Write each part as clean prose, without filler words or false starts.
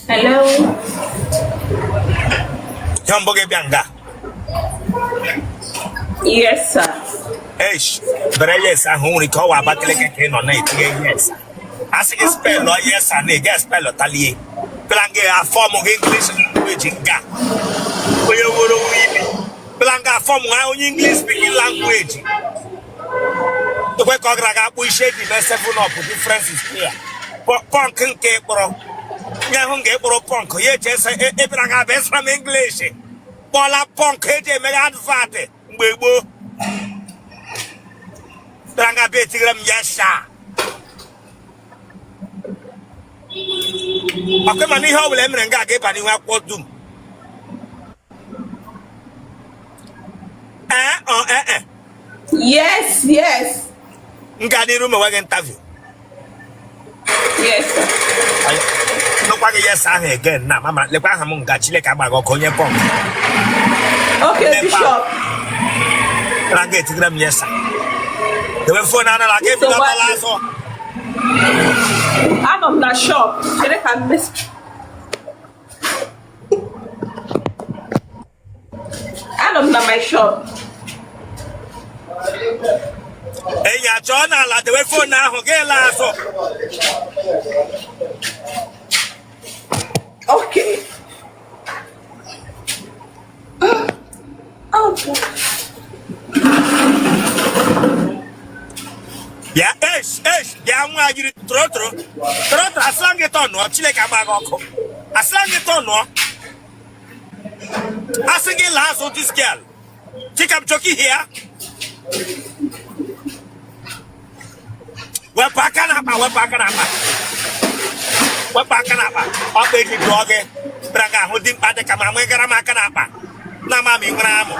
Hello. Yamboge Bianga. Yes, sir. Eish, but yes, I'm only call about the on it. Yes. As it spell or yes, and a guest spell or tally. Blanca, a form of English language in Ga. Where you would read Blanca form my own English speaking language. The way Cograga, we shake the best of the differences here. Punk and Capro. Young Gabriel Punk, yes, Ebraga best from English. Bola Punk, Megad Fate, Bibu. Branga Betigram, yes, sir. Okay, money, how will Emranga get any work what do? Yes, yes. Ngadi room wagon interview. Yes, sir. No, yes, I again. Now, Mamma, the Bahamon got Chile Cabago, Conya Punk. Okay, Bishop. Branga Tigram, yes, sir. The way for another, I gave you the last one. I'm on that shop. Should I have missed? I'm on my shop. Hey, ya John, I the way for now, okay, last one. Okay. Oh. Yeah, yeah, I'm going to trotro, as long as on, or Chile Cabago. As long as on, as again, last of this girl. Take up jockey here. We're packing up, we're packing up. We're packing up. I'll be the dog. Braga, who didn't pack the camera, we're going to make an appa. Namami Gramo.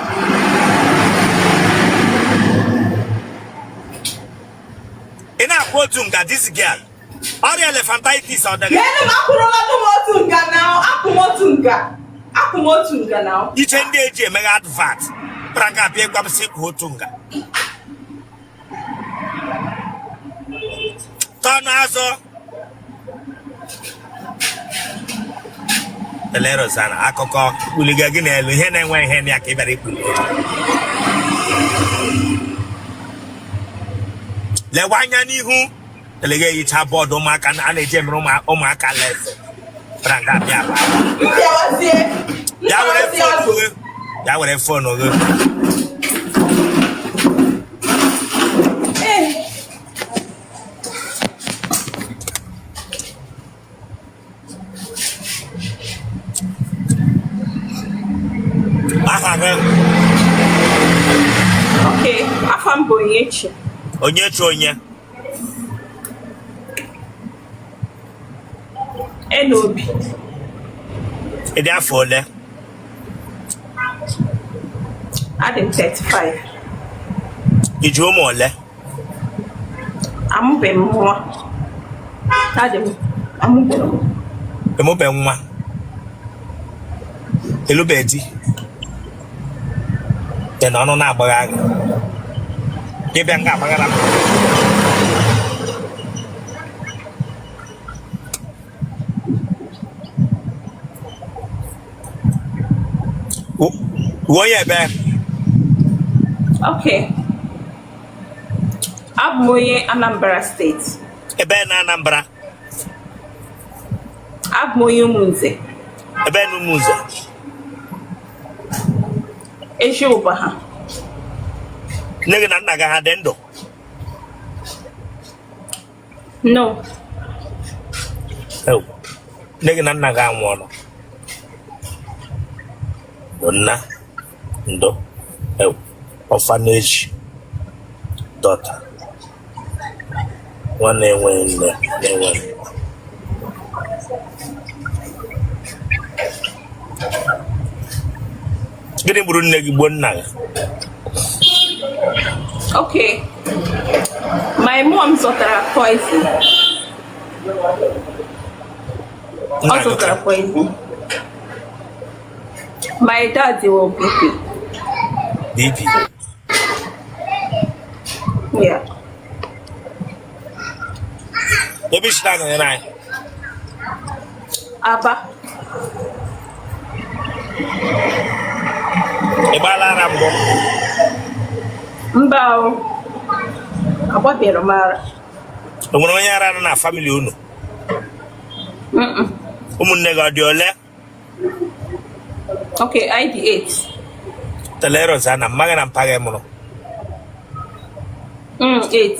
In our Potunga, this girl. All the elephantitis on the Akumotunga now. each and day, mega advert. Braga, big up sick Hotunga. Tonazo. The letters and Akoko will again, and we had one hand. Le wanyani who the legay each aboard Omaka and a gem Roma Omaka less. Branga Biaba. That would have fun of it. Okay, I'm going to Onye. Enobi. And therefore, I'm 35. Did you more? I'm moving more. I'm moving. The mobile one. Hello, Betty. Then on a bag. Give them up. Why you back? Okay. Abmoye Anambra State. Ebee na Anambra. Abmoye Munze. Ebee no Munze. Ejobaha. Nigga na naga ha dendo. No. Oh. Nigga na naga nwono. Donna. Ndo. Oh. Orphanage. Daughter. One name when Gini buru negi bonna. Okay. My mom got poison. Also got poison. My dad will BP. BP. Yeah. Maybe she's not going to Aba. Ịgbala ara mbụ. Mba o. Agbabeghị m ara. O nwere onye ara na family unu? Ụmụnne gị ọ dị ole? Okay, ID 8. Telero sana mmaga na mpaga mụrụ. 8.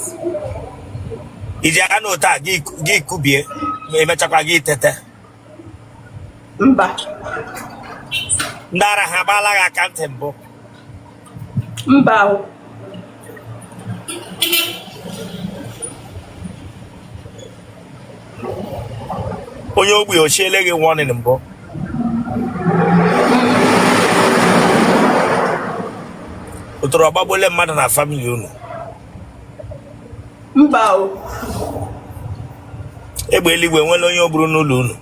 Iji aka n'otu a gị kubie ma emechakwa gị tete. Mba. Ndị ara ha agbaala gị akantị mbụ? Mba o. Onye ogbi ochiele gị warning mbụ? Ụtụrụ ọgbagbole mmadụ na family unu? Mba o. Egbe eluigwe nwere onye ogburu n'ụlọ unu?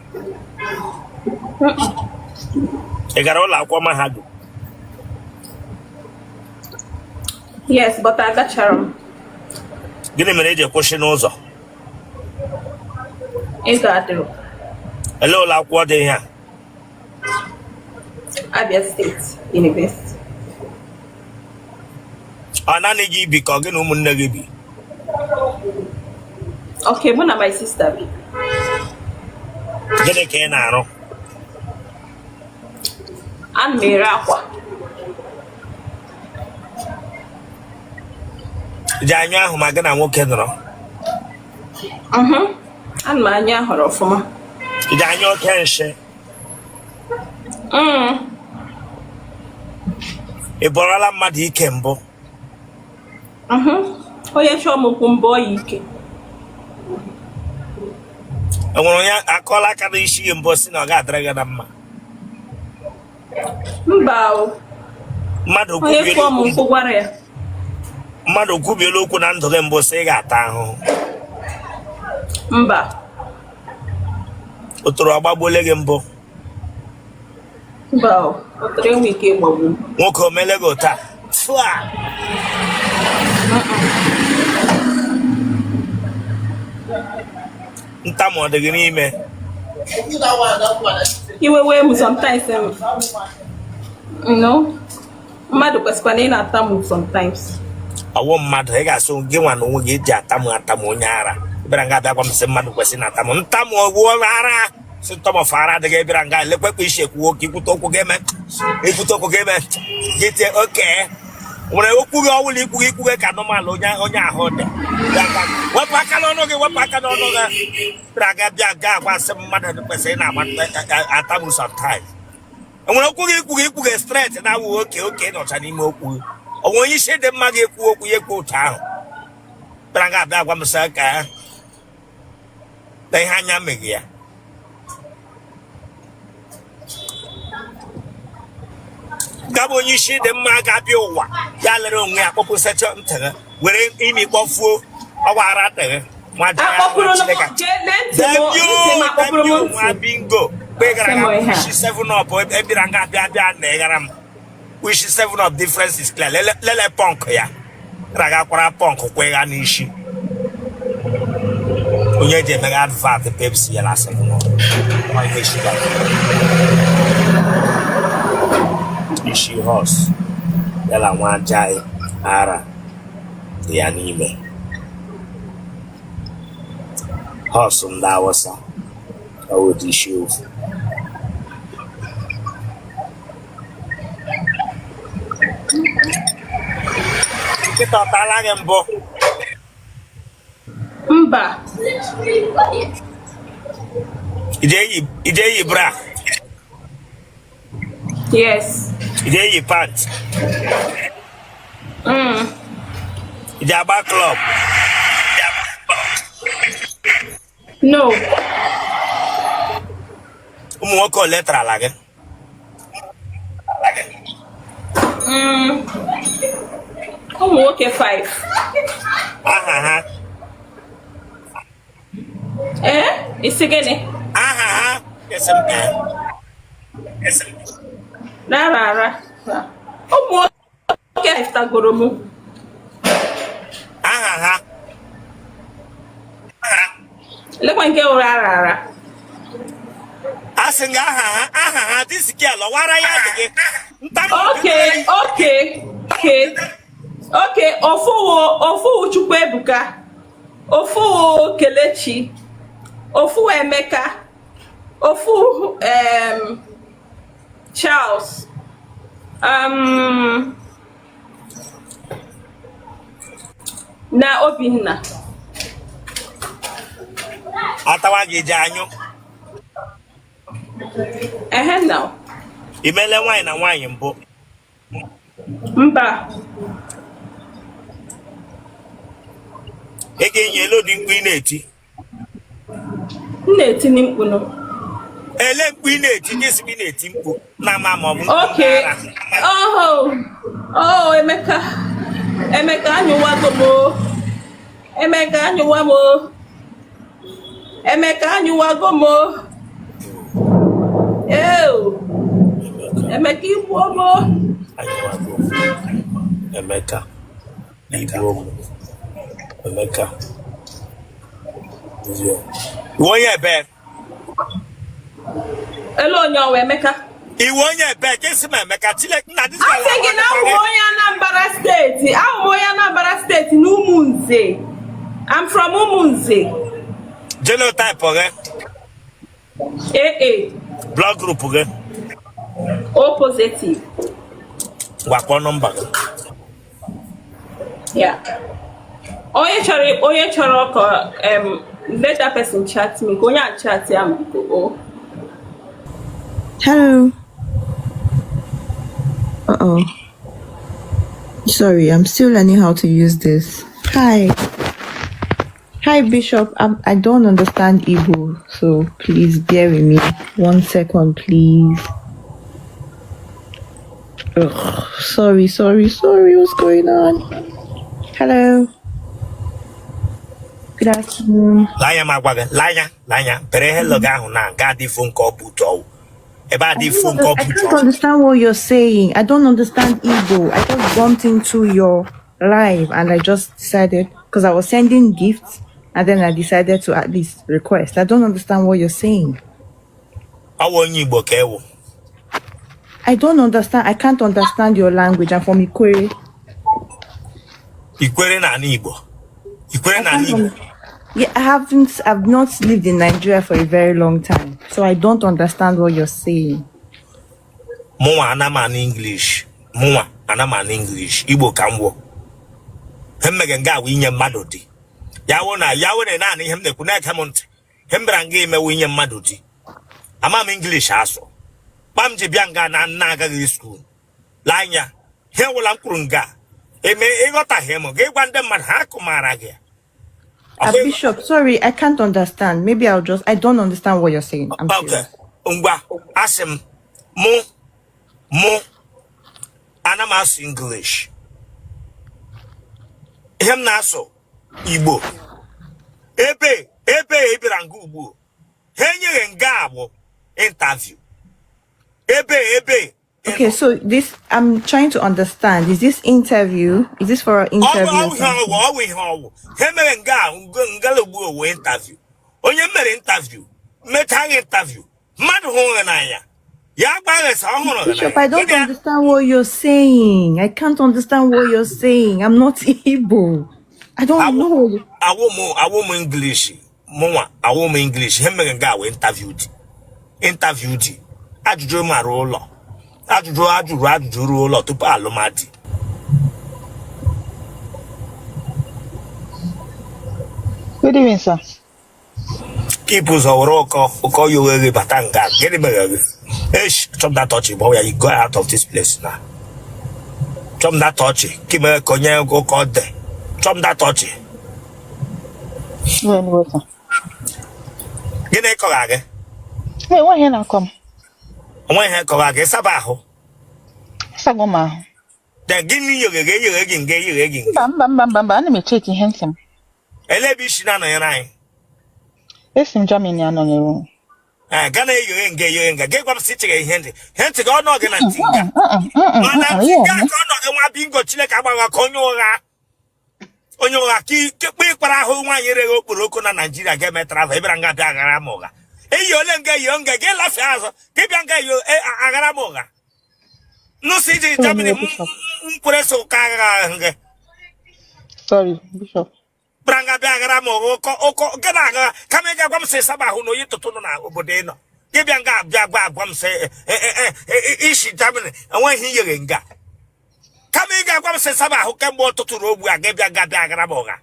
Ị gara ụlọ akwụkwọ mahadum? Yes, but agachara m. Gịnị mere eji kwụsị n'ụzọ? Ego adịrọ. Ele ụlọ akwụkwọ dị ihe a? Abia State University. Ọ naanị gị bi ka ọ gị na ụmụnne gị bi? Okay, mụ na my sister bi. Gịnị ka ị na-arụ? Ana m ere akwa. Ji anyụ ahụ ma gị na nwoke nọrọ? Ana m anya hụrụ ọfụma. Ji anyụ oke nshi? Ị bọrọla mmadụ ike mbụ? Onye chọọ m okwu mbọ ya ike. E nwere onye akọla aka n'isi gị mbụ si na ọ ga-adịrị gị na mma? Mba o. Onye fụọ m nkwụ gwara ya. Mmadụ kwubiela okwu na ndụ gị mbụ sị ị ga-ata ahụhụ? Mba. Ụtụrụ ọgbagbole gị mbụ? Mba o. Ụtụrụ enwe ike ịgbagbu m. Nwoke o mele gị taa? Ntamu ọ dị gị n'ime? Iwe wee m sometimes. Mmadụ kwesịkwa na ị na-atamu sometimes. Ọwụ mmadụ ị ga-asụ gị nwa na onwe gị eji atamu onye ara. Ịbịara nga abịa gwa m sị mmadụ kwesịrị na atamu. Ntamu ọgwụ ara symptom of ara adịghị ịbịara nga elekwekwa isi ekwu okwu ikwute okwu gị eme gị tie oke. Nwere okwu gị ọwụla ikwu gị ka nọmal onye ahụ dị. Wepụ aka n'ọnụ gị, wepụ aka n'ọnụ gị. Ịbịara nga bịa ga agwa sị mmadụ kwesịrị na-atamu sometimes. Enwere okwu gị ikwu gị straight na-awụ oke nọcha n'ime okwu gị. Onwe onye isi dị mma ga-ekwu okwu ya ekwu otu ahụ. Bịara nga abịa agwa m sị ka na ihe anya meghị ya. Gaba onye isi dị mma ga-abịa ụwa ya lere onwe ya kpọpụ secha ntị gị were imi kpọfuo ọgbara ntị nwa bingo mgbe gara aga wishi 7 up ebira nga abịa na ịghara m wishi 7 up difference is clear. Lele punk ya raga kwara punk kwega n'isi onye eji emega advert Pepsi ya la 7 up ishi horse yala nwa jai ara dị ya n'ime horse ndị Awụsa ọwụdị isi ofu. Nkịta ọ taala gị mbụ? Mba. Ije eyi bra? Yes. Ije eyi pant? Ije agba club? No. Ụmụ nwoke ole tarala gị? Ụmụ nwoke 5. Aha ha? Isi gịnị? Aha ha? Rara. Ụmụ nwoke 5 tagoro m. Aha ha? Lekwa nke ụra rara. Asking aha, this girl, what I Okay. Ofu Chukwebuka. Ofu Kelechi. Ofu Emeka. Ofu Charles. Na Obinna. Atawagi Janyo. Now. Imele wine and wine book. Mba. Again, yellow didn't queen 80. Neti nimpuno. Ele queen 80, this queen 18. Na mama. Okay. Oh, Emeka anyuwagomo. Emeka anyuwagomo. Ew. Emeka ibuomo. Emeka. One year back. Hello, nyawe Emeka. He 1 year back. Yes, Emeka. I'm thinking Anambra State. Anambra State. Umunze. I'm from Umunze. Genotype, okay? AA. Blood group, okay? O positive. What number? Yeah. Oye choro let that person chat me. Go and chat him. Hello. Uh-oh. Sorry, I'm still learning how to use this. Hi. Hi, Bishop. I don't understand Igbo, so please bear with me. 1 second, please. Ugh, sorry. What's going on? Hello. Good afternoon. Lanya magwaga. Lanya. Pere hello gahuna. Gadi phone call buto. I can't understand what you're saying. I don't understand Igbo. I just bumped into your live and I just decided, because I was sending gifts and then I decided to at least request. I don't understand what you're saying. I don't understand. I can't understand your language. I'm from Ikwere. Ikwere na Igbo. Yeah, I've not lived in Nigeria for a very long time, so I don't understand what you're saying. Mwa anaman English. Igbo kamwo. Hemmegenga winye madodi. Yawona nani hemne kuneka monte. Hembrange me winye madodi. Amam English aso. Bamje bianga na naga school. Lanya. He wala kurunga. Eme egota hemo. Ge wande man hakumarage. Bishop, sorry, I can't understand. Maybe I don't understand what you're saying. I'm serious. Ungwa, asem, mo, anamas English. Hem naso, Igbo. Ebee rangu Igbo. Enye ngabo interview. Ebee. Okay, so this, I'm trying to understand. Is this interview? Is this for an interview? Interview. Onye mere interview. Metang interview. Man honganaya. Bishop, I don't understand what you're saying. I can't understand what you're saying. I'm not Igbo. I don't know. I want English. I want English. Hemenga interviewed. Ajuju marolo. Ajuru lot to Palomati. Good evening, sir. People's our rock call you a batanga. Get him a stop that touchy boy. You go out of this place now. Stop that touchy. Keep a cognac go call there. Stop that touchy. When sir? Get a collage. Hey, why here now come? When I collage Sabaho. Sagoma. Then give me your again. Bam, I'm taking handsome. Elebish nana and I. It's in Germany and on your room. Gana you ain't gay, you ain't get one sitting a hand. Hence, God not gonna think. Bingo chile kabaga konyoga. Onyoga ki keep para home 1 year ago, Buroko, Nigeria, get me travel, Ebranga Dagaramoga. Eyo lenga yonga ge la fiazo. Ke bianga yo agara moga. No si di Germany mpureso kaga nge. Sorry, Bishop. Branga be agara mo oko gana kamega gwam se saba hu no yitoto no na obode no. Ke bianga biagwa gwam se ishi Germany anwa hi yenga. Kamega gwam se saba hu kembo totoro obu aga bianga be agara moga.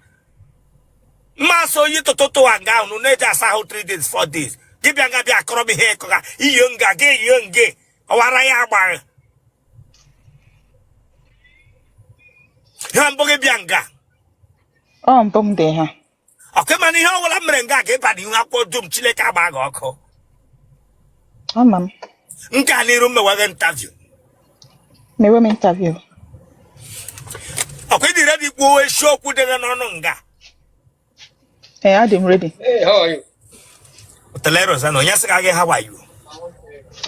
Maso yitoto anga no na ja sa hu 3 days 4 days. Ke bianga be akoro bi he ko ga iyonga ge yonge. Owara ya agba. Hamboge bianga. Oh, bum de ha. Okay, man, you know what I'm going to get, but you have to do Chile Cabago. Oh, ma'am. Nka ni room was interview. Me women interview. Okay, the ready go show put in an ononga. Hey, I'm ready. Hey, how are you? Otele Series, no, yes, again, how are you?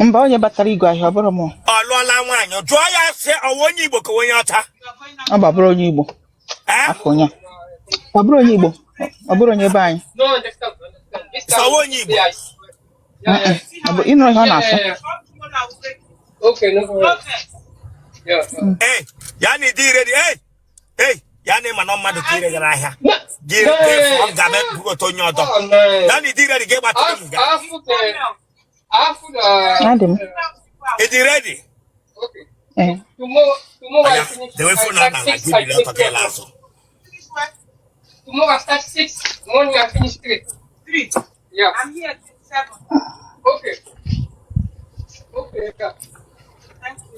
Mba onye batari go ahia oboro mo. Oh, Lola Wanyo, draw ya say, or one you book when you're ta. Baburo onye Igbo. Eh? Afonya. Baburo onye Igbo. Baburo onye ba anyi. No, understand. So one you. Yeah. Abo ino ihe na aso. Okay, no problem. Yeah. Hey, yani di ready, hey, yani man on madu kire gara ahia. Yeah. Give from gamet bugo to nyoto. Oh, man. Yani di ready, get back to him. Adam. Is he ready? Okay. Tomorrow I finish. The way for now, I give you that okay, lasso. Tomorrow I start 6. Morning I finish 3. 3. Yeah. I'm here at 7. Okay. Okay, yeah. Thank you.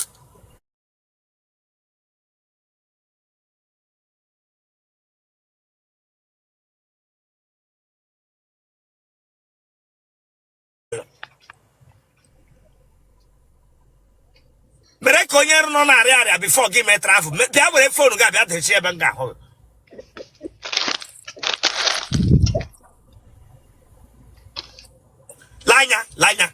Mere konyer no na area before give me travel. Me dia we phone ga bia techi ebe nga ho. Lanya.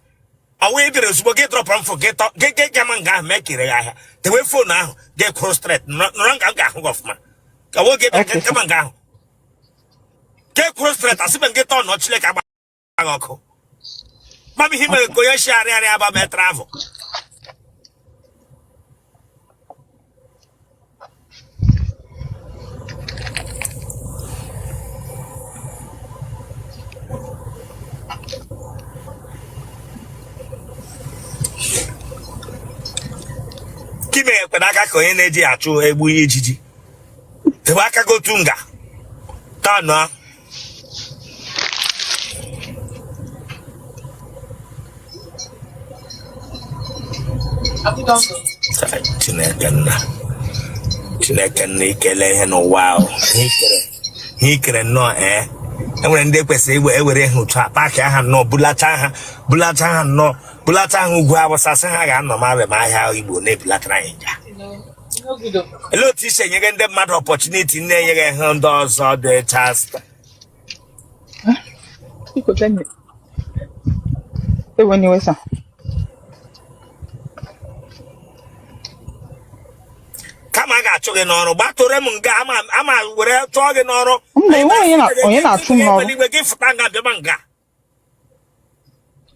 Awe dire subo get drop and forget get manga make ire ya. The way phone now get cross straight. No ranga ga ho of ma. Ka wo get get manga. Get cross straight asibe get on no chile ka ba ko. Mami hime ko ya share area ba me travel. Kime ekwenaka ka onye na-eji achụ egbu ijiji. Tebe aka go tunga. Tano. Chineke nna ikele ihe n'ụwa ahụ. Hikere nnọọ enwere ndị kwesịrị ewere ha otu a paakị aha nnọọ bulata ha nnọọ bulata ha ugwu abụsasị ha ga-anọ ma ahịa Igbo na-ebulatara anyị nja. Ele otu isi enyere ndị mmadụ opportunity na-enyeghị ha ndị ọzọ dị chasta. Iko tenne. Ewe ni wesa. Kama a ga-achụ gị n'ọrụ gbatụrụ m nga ama were chụọ gị n'ọrụ. Onye na-achụ m n'ọrụ. Igwe gị fụta nga bịa nga.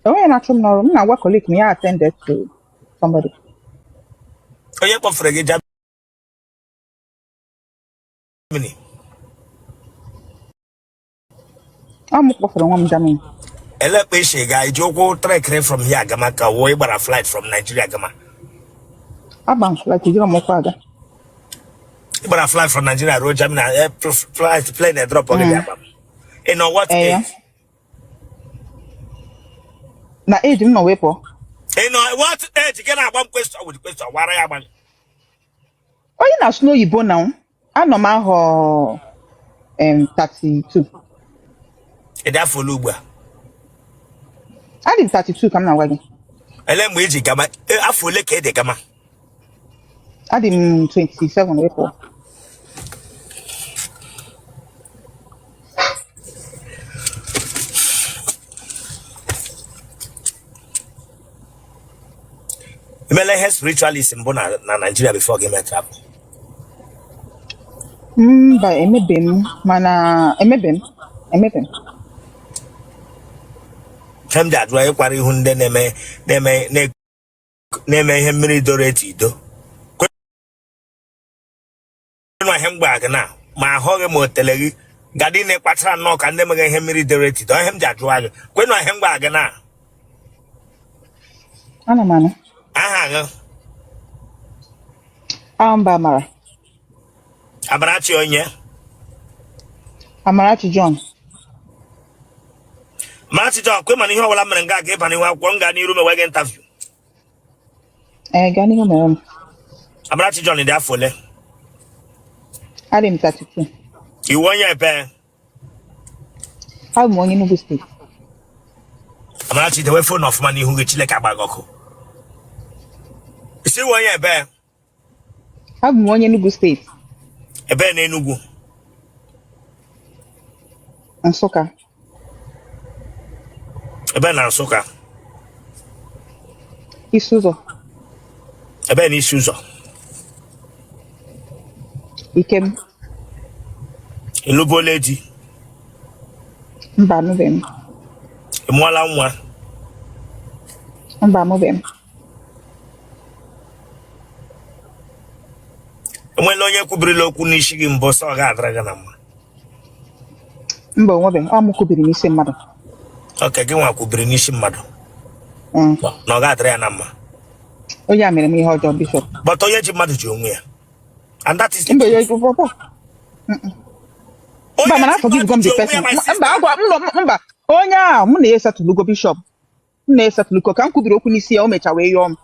Onye na-achụ m n'ọrụ, m na-agwa colleague m ya attended to somebody. Onye kpọfere gị Germany. I'm kpọfere nwa m Germany. Elekpe isi ga iji ụkwụ trek from here gama ka wo ịgbara flight from Nigeria gama. Agba flight ijiro m ụkwụ aga. Ịgbara flight from Nigeria ruo Germany flight plane drop ọ gị abam. You know what age? Na age m nọ wepụ. You know what age? Gị na-agba m question with question wara ya agba. Onye na-asụ n'oyibo na anọ m ahọ 32. Ịdị afọ ole ugbu a? Adị m 32 ka m na-agwa gị. Ele mgbe iji gama afọ ole ka ị dị gama? Adị m 27 wepụ. Imele ihe spiritualism bụ na Nigeria before gị mee travel. Mba emebe m mana emebe m. Hem ji ajụ ịkwara ihu ndị na-eme ihe mmiri doro etu ido. Kwenu ihe mgba gị na ma ahụghị ma otele gị gadị na-ekpachara nnọọ ka ndị meghe ihe mmiri doro etu ido. Ihe m ji ajụ gị. Kwenu ihe mgba gị na. Ana m anụ. Aha gị. Mba Amara. Amarachi onye? Amarachi John. Amarachi John, kwe mana ihe ọbụla mere nga ga ịba n'ihu akwụkwọ nga n'iru mewe gị interview. Gaa n'ihu mere m. Amarachi John dị afọ ole? Adị m 32. Iwu onye ebe? Abụ m onye Enugu steeti. Amarachi dewe fon ọfụma n'ihu gị Chineke agba gị ọkụ. Isi iwu onye ebe? Abụ m onye Enugu steeti. Ebe na Enugu? Nsụka. Ebe na Nsụka? Isi ụzọ. Ebe na Isi ụzọ? Ikem. Ịlụbụla di? Mba amụbeghị m. Ị mụọla nwa? Mba amụbeghị m. Enwela onye kwubirila okwu n'isi gị mbụ sọ ọ ga-adịrị gị na mma? Mba onwebeghị m. Ọ mụ kwubiri n'isi mmadụ. Oke, gị nwa kwubiri n'isi mmadụ na ọ ga-adịrị ya na mma. Onye a mere m ihe ọjọọ bishọp. But onye ji mmadụ ji onwe ya. And that is the Mba onye mba mana afọ gị bụ the person. Mba onye a mụ na ya esetụlugo bishọp. M na-esetụlugo ka m kwubiri okwu n'isi ya o mecha wee yọọ m.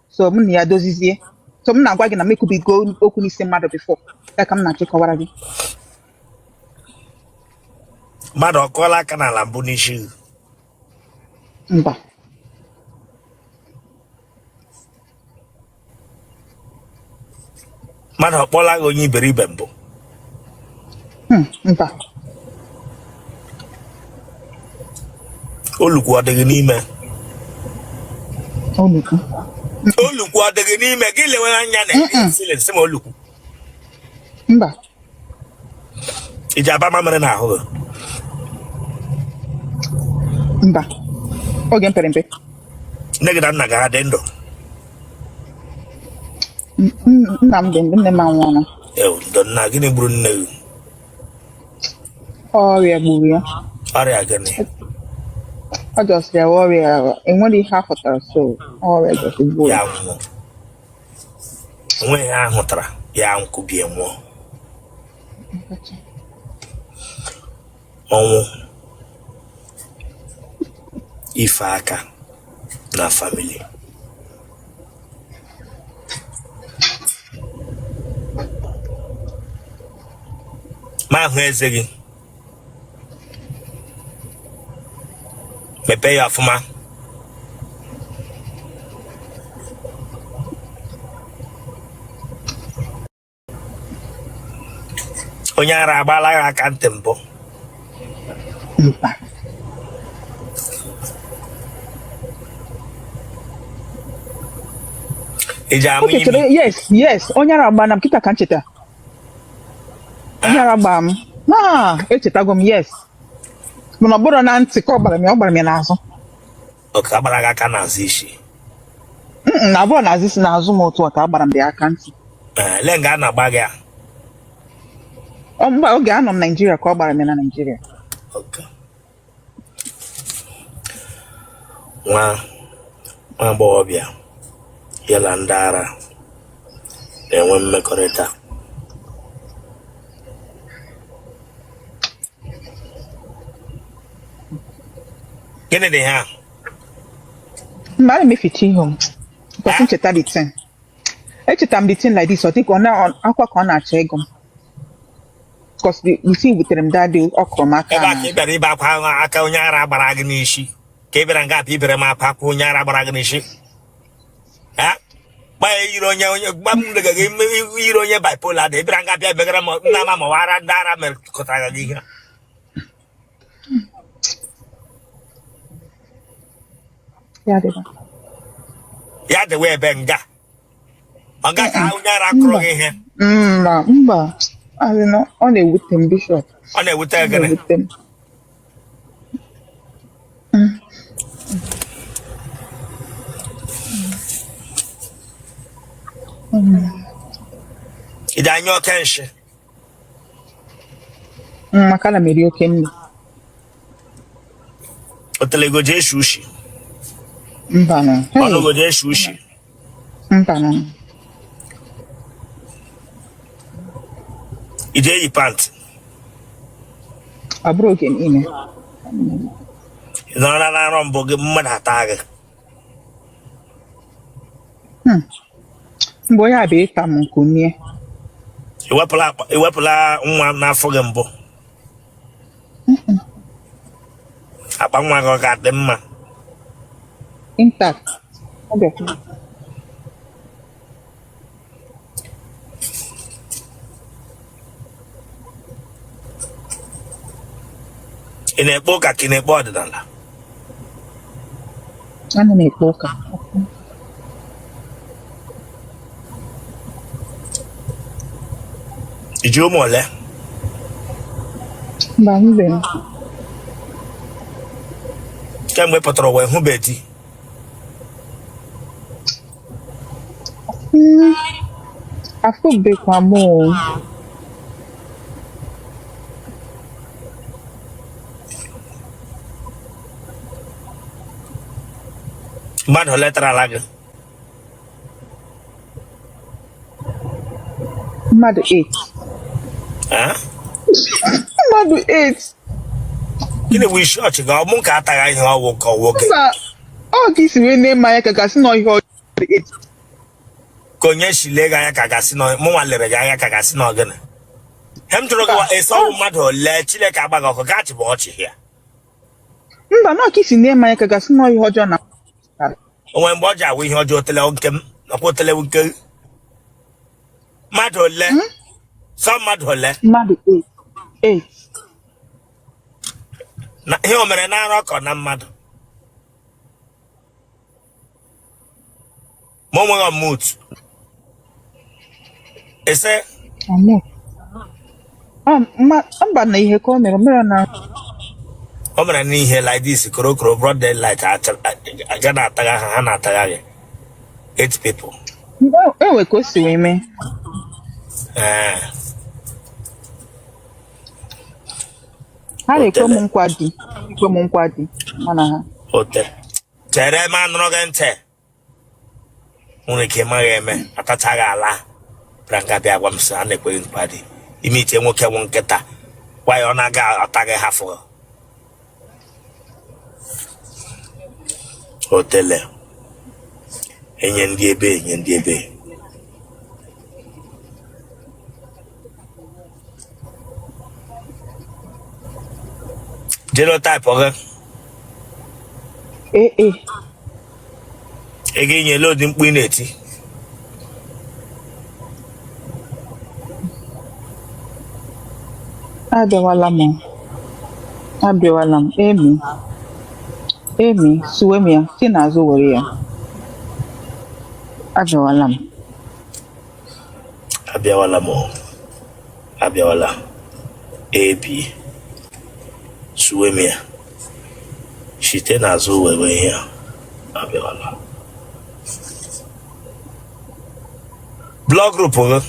So m na ya dozizie. So m na-agwa gị na m ekwubigo okwu n'isi mmadụ before. Ya ka m na-achịkọwara gị. Mmadụ ọkụọla aka n'ala mbụ n'isi gị? Mba. Mmadụ ọkpọla gị onye iberibe mbụ? Mba. Olukwu ọ dịghị n'ime? Olukwu. Olukwu ọ dịghị n'ime? Gị lewe anya na esi ma olukwu? Mba. Iji aba mamịrị n'ahụ gị? Mba. Oge mpere mpe. Nne gị na nna gị ha dị ndụ? Nna m dị ndụ, nne m anwụọla. Ndụ nna gịnị gburu nne gị? Ọrịa gburu ya. Ọrịa gịnị? Ọ jọsịrị ya ọrịa enwere ihe a hụtara so ọrịa jọsị gburu ya nwụọ. Onwe ihe a hụtara ya nkụbie nwụọ. Ọnwụ ife aka na family. Ma ahụ eze gị mepee ya ọfụma. Onye ara agbaala ya aka ntị mbụ? Mba. Iji amụ imi? Yes onye ara agba na m kịta ka m cheta. Onye ara agba m echetago m yes. Mana ọ bụrụ na ntị ka ọ gbara m ya n'azụ. Oke, agbara gị aka n'azụ isi? Na abụọ n'azụ isi n'azụ m otu ọka agbara m dị aka ntị. Lee nga a na-agba gị a? Mba oge anọ m Naijiria ka ọ gbara m na Naijiria. Nwa agbọghọbịa ya na ndị ara na-enwe mmekọrịta. Gịnị dị ha? Mba a na-emeficha ihe m. Because ncheta dị 10. Echeta m dị 10 like this. Ọ dịka akwa ka ọ na-achọ ego m. Because the thing butere m dadị ọkụrụ m aka. Ebe a ka ị bịara ibe akwa aka onye ara gbara gị n'isi? Ka ị bịara nga apụ ibere m akwa onye ara gbara gị n'isi? Gba ya gba m ndega gị yiri onye bipolar dị. Ị bịara nga apịa begara m nna ma mawara ndị ara mekọtara gị ihe. Ya dịwa ebe nga ọ ga ka onye ara kụrụ gị ihe? Mba ọ na-ewute m bishọp. Ọ na-ewute gịnị? Idanyo kenshi. Maka na meri oke nne. Otele go je shushi. Mba no. Ono go je shushi. Mba no. Ije yi pant. Aburo oge ime. Zona na rombo ge mmada ataga. Mgbe onye abịa ịta m nkunie. Iwepụla nwa n'afọ gị mbụ. Akpa nwa gị ọ ga-adị mma. Intact. Okay. Ị na-ekpe ụka ka ị na-ekpe ọdịnala? Ana m ekpe ụka. Iji ụmụ ole? Mba mbe. Kemgbe ị pụtara wee hụ be di? Afụbekwa m o. Mmadụ ole tara ala gị? Mmadụ 8. Mmadụ 8. Gịnị bụ isi ọchị gị? Ọ mụ ka ataghị ihe ọgwụ ka ọwụ gị? Mba, ọ ka isi wee na-eme anya ka gasị nọ ihe ọjọọ 8. Ka onye si lee gị anya ka gasị nọ, mụ nwa lere gị anya ka gasị nọ gịnị? He m jụrụ gị esi ọwụ mmadụ ole Chineke agbaghị ọkụ gachi bụ ọchị ya. Mba, nọ ka isi na-eme anya ka gasị nọ ihe ọjọọ na Onwe mgbe ọ ji awụ ihe ọjọọ otele nke m nakwa otele nke mmadụ ole? Sọ mmadụ ole? mmadụ 8. Ihe o mere na-arụ ọkọ na mmadụ? Ma o nweghị mut. Ese? Mba na ihe ka o mere na O mere n'ihe like this korokoro broad daylight aga na-ataga ha na-ataga gị 8 people. enwe ka o si wee mee. Ha na-ekwe m nkwa dị mana ha Ote chere ma nụrụ gị ntị nwere ike maghị eme atachaghị ala bịara nga bịa gwa m sị a na-ekweghị nkwa dị ime iche nwoke nwụ nkịta gwa ya ọ na-aga ataghị hafụ. Otele enye ndị ebe genotype ọgị ị ga-enye load mkpu ị na-eti abịawala m Emi suwe m ya si n'azụ were ya. abịawala Ebee suwe m ya site n'azụ were ya. Abịawala blood group gị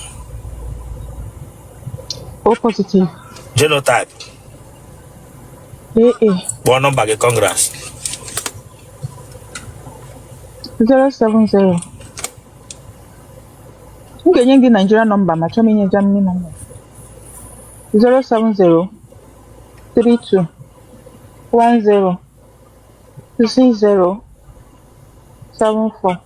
O positive. genotype kpọọ nọmba gị congrats 070. M ga-enye gị Nigerian number ma chọọ m inye Germany number. 070 32 10 60 74.